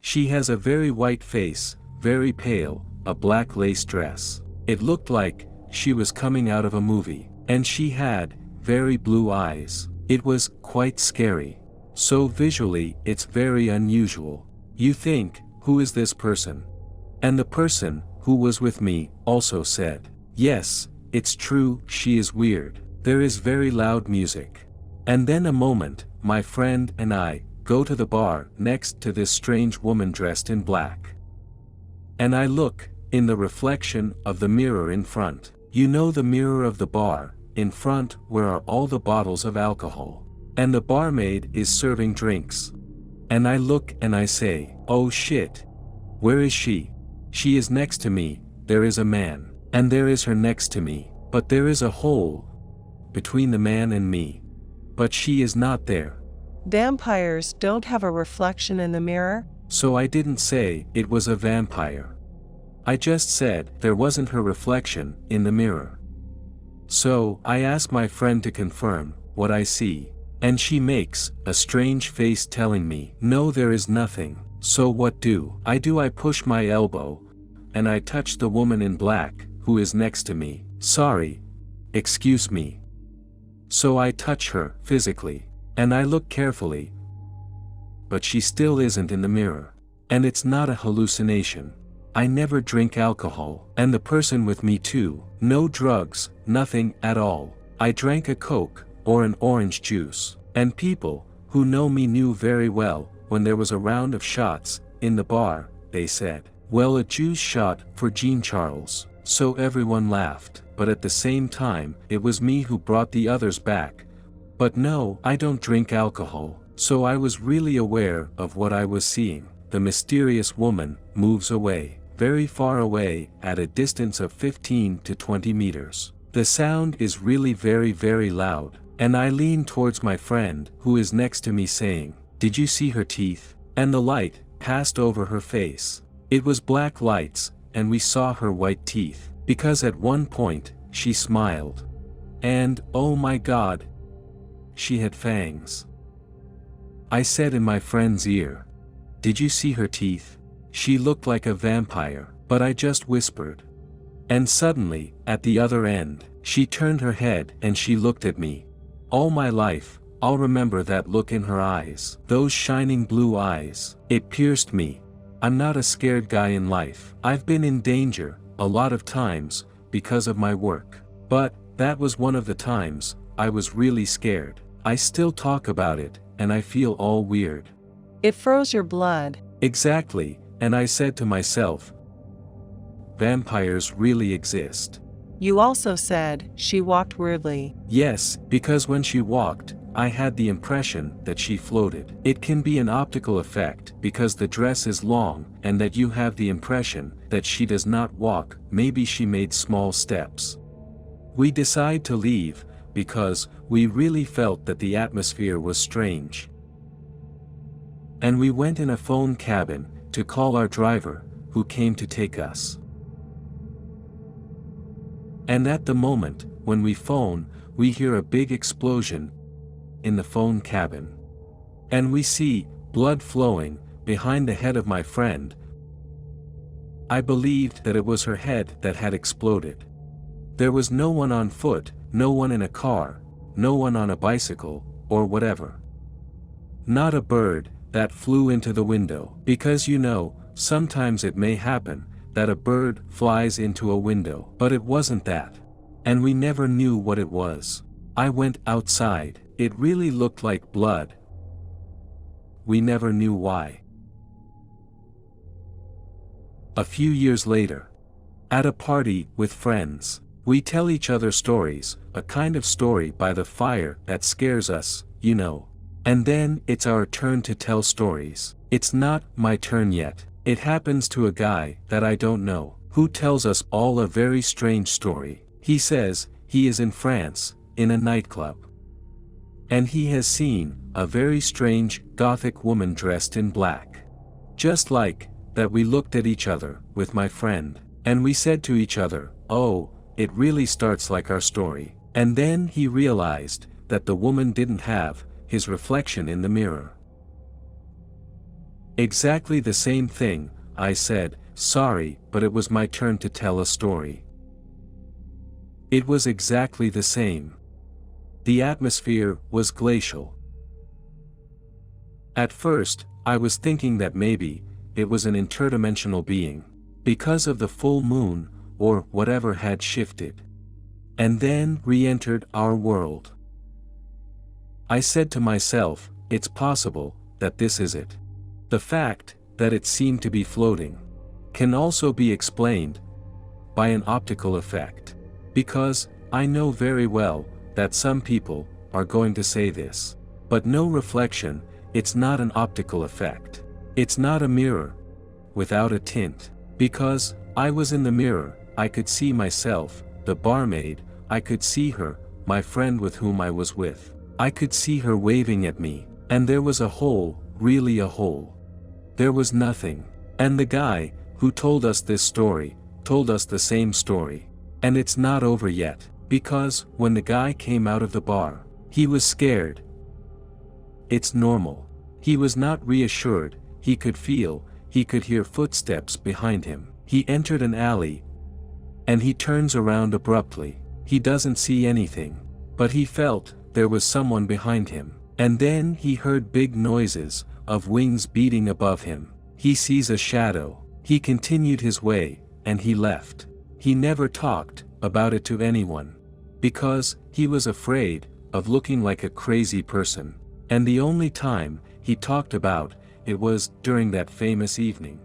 She has a very white face, very pale, a black lace dress. It looked like she was coming out of a movie, and she had very blue eyes. It was quite scary. So visually, it's very unusual. You think, who is this person? And the person who was with me also said, yes, it's true, she is weird. There is very loud music. And then a moment, my friend and I go to the bar next to this strange woman dressed in black. And I look in the reflection of the mirror in front. You know, the mirror of the bar, in front where are all the bottles of alcohol. And the barmaid is serving drinks. And I look and I say, oh shit. Where is she? She is next to me, there is a man. And there is her next to me, but there is a hole between the man and me. But she is not there. Vampires don't have a reflection in the mirror? So I didn't say it was a vampire. I just said there wasn't her reflection in the mirror. So I ask my friend to confirm what I see. And she makes a strange face telling me, no, there is nothing. So what do? I push my elbow, and I touch the woman in black, who is next to me. Sorry. Excuse me. So I touch her, physically. And I look carefully. But she still isn't in the mirror. And it's not a hallucination. I never drink alcohol, and the person with me too. No drugs, nothing at all. I drank a Coke, or an orange juice. And people who know me knew very well, when there was a round of shots in the bar, they said, well, a juice shot for Jean Charles. So everyone laughed, but at the same time, it was me who brought the others back. But no, I don't drink alcohol, so I was really aware of what I was seeing. The mysterious woman moves away, very far away, at a distance of 15 to 20 meters. The sound is really very, very loud, and I lean towards my friend, who is next to me, saying, did you see her teeth? And the light passed over her face. It was black lights, and we saw her white teeth, because at one point, she smiled. And, oh my God, she had fangs. I said in my friend's ear, did you see her teeth? She looked like a vampire, but I just whispered. And suddenly, at the other end, she turned her head and she looked at me. All my life, I'll remember that look in her eyes. Those shining blue eyes. It pierced me. I'm not a scared guy in life. I've been in danger a lot of times because of my work. But that was one of the times I was really scared. I still talk about it, and I feel all weird. It froze your blood. Exactly, and I said to myself, vampires really exist. You also said she walked weirdly. Yes, because when she walked, I had the impression that she floated. It can be an optical effect because the dress is long and that you have the impression that she does not walk. Maybe she made small steps. We decide to leave because we really felt that the atmosphere was strange. And we went in a phone cabin to call our driver, who came to take us. And at the moment, when we phone, we hear a big explosion in the phone cabin. And we see blood flowing behind the head of my friend. I believed that it was her head that had exploded. There was no one on foot, no one in a car, no one on a bicycle, or whatever. Not a bird that flew into the window. Because you know, sometimes it may happen that a bird flies into a window. But it wasn't that. And we never knew what it was. I went outside. It really looked like blood. We never knew why. A few years later, at a party with friends, we tell each other stories, a kind of story by the fire that scares us, you know. And then it's our turn to tell stories. It's not my turn yet. It happens to a guy that I don't know, who tells us all a very strange story. He says he is in France, in a nightclub. And he has seen a very strange, gothic woman dressed in black. Just like that, we looked at each other with my friend, and we said to each other, oh, it really starts like our story. And then he realized that the woman didn't have his reflection in the mirror. Exactly the same thing, I said, sorry, but it was my turn to tell a story. It was exactly the same. The atmosphere was glacial. At first, I was thinking that maybe it was an interdimensional being, because of the full moon, or whatever had shifted, and then re-entered our world. I said to myself, it's possible that this is it. The fact that it seemed to be floating can also be explained by an optical effect. Because, I know very well that some people are going to say this. But no reflection, it's not an optical effect. It's not a mirror without a tint. Because, I was in the mirror, I could see myself, the barmaid, I could see her, my friend with whom I was with. I could see her waving at me, and there was a hole, really a hole. There was nothing. And the guy who told us this story told us the same story. And it's not over yet, because when the guy came out of the bar, he was scared. It's normal. He was not reassured, he could feel, he could hear footsteps behind him. He entered an alley, and he turns around abruptly. He doesn't see anything, but he felt there was someone behind him. And then he heard big noises of wings beating above him. He sees a shadow. He continued his way, and he left. He never talked about it to anyone, because he was afraid of looking like a crazy person. And the only time he talked about it was during that famous evening.